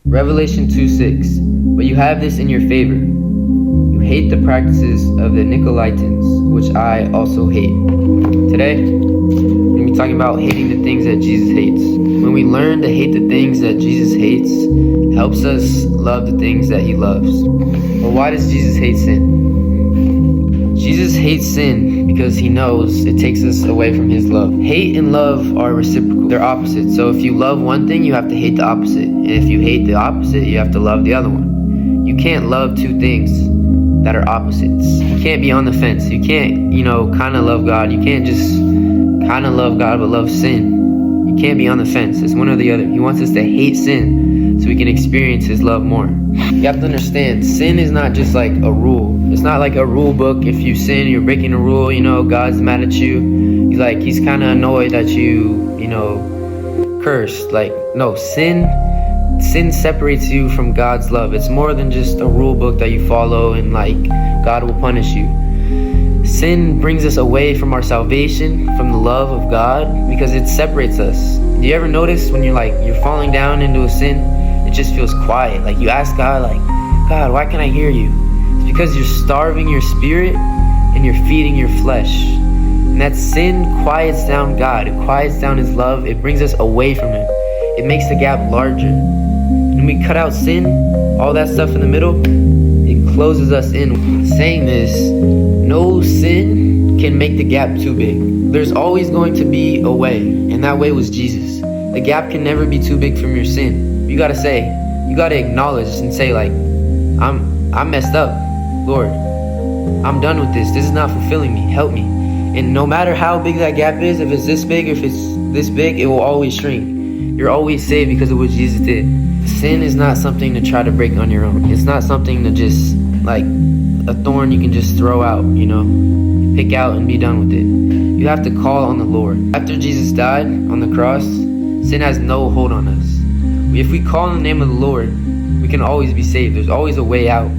Revelation 2:6. But you have this in your favor. You hate the practices of the Nicolaitans, which I also hate. Today, we're going to be talking about hating the things that Jesus hates. When we learn to hate the things that Jesus hates, it helps us love the things that he loves. But why does Jesus hate sin? Jesus hates sin because he knows it takes us away from his love. Hate and love are reciprocal. They're opposites. So if you love one thing, you have to hate the opposite. And if you hate the opposite, you have to love the other one. You can't love two things that are opposites. You can't be on the fence. You can't, kind of love God. You can't just kind of love God but love sin. You can't be on the fence. It's one or the other. He wants us to hate sin so we can experience his love more. You have to understand, sin is not just like a rule. It's not like a rule book. If you sin, you're breaking a rule, God's mad at you. He's kind of annoyed that you, cursed. No, sin separates you from God's love. It's more than just a rule book that you follow and God will punish you. Sin brings us away from our salvation, from the love of God, because it separates us. Do you ever notice when you're falling down into a sin, it just feels quiet? You ask God, God, why can't I hear you? It's because you're starving your spirit and you're feeding your flesh. And that sin quiets down God. It quiets down his love. It brings us away from him. It makes the gap larger. When we cut out sin, all that stuff in the middle, it closes us in. Saying this, no sin can make the gap too big. There's always going to be a way, and that way was Jesus. The gap can never be too big from your sin. You gotta acknowledge and say I messed up. Lord, I'm done with this. This is not fulfilling me. Help me. And no matter how big that gap is, if it's this big, if it's this big, it will always shrink. You're always saved because of what Jesus did. Sin is not something to try to break on your own. It's not something to just a thorn you can just throw out, pick out and be done with it. You have to call on the Lord. After Jesus died on the cross, sin has no hold on us. If we call on the name of the Lord, we can always be saved. There's always a way out.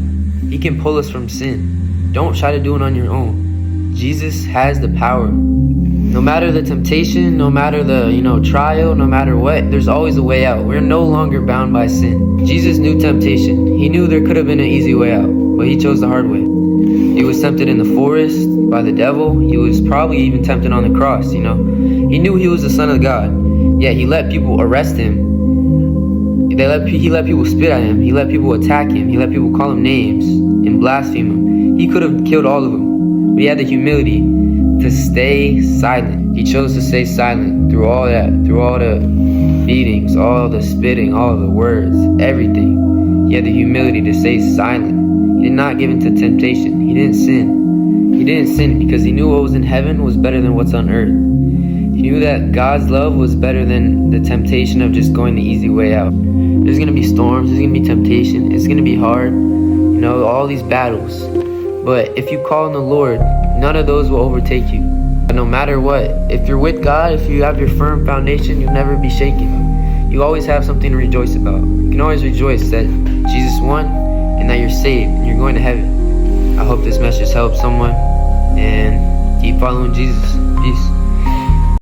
He can pull us from sin. Don't try to do it on your own. Jesus has the power. No matter the temptation, no matter the, trial, no matter what, there's always a way out. We're no longer bound by sin. Jesus knew temptation. He knew there could have been an easy way out, but he chose the hard way. He was tempted in the forest by the devil. He was probably even tempted on the cross, He knew he was the Son of God. Yet he let people arrest him. He let people spit at him. He let people attack him. He let people call him names and blaspheme him. He could have killed all of them, but he had the humility to stay silent. He chose to stay silent through all that, through all the beatings, all the spitting, all the words, everything. He had the humility to stay silent. He did not give in to temptation. He didn't sin. He didn't sin because he knew what was in heaven was better than what's on earth. He knew that God's love was better than the temptation of just going the easy way out. There's going to be storms, there's going to be temptation, it's going to be hard, all these battles. But if you call on the Lord, none of those will overtake you. No matter what, if you're with God, if you have your firm foundation, you'll never be shaken. You always have something to rejoice about. You can always rejoice that Jesus won and that you're saved and you're going to heaven. I hope this message helps someone, and keep following Jesus. Peace.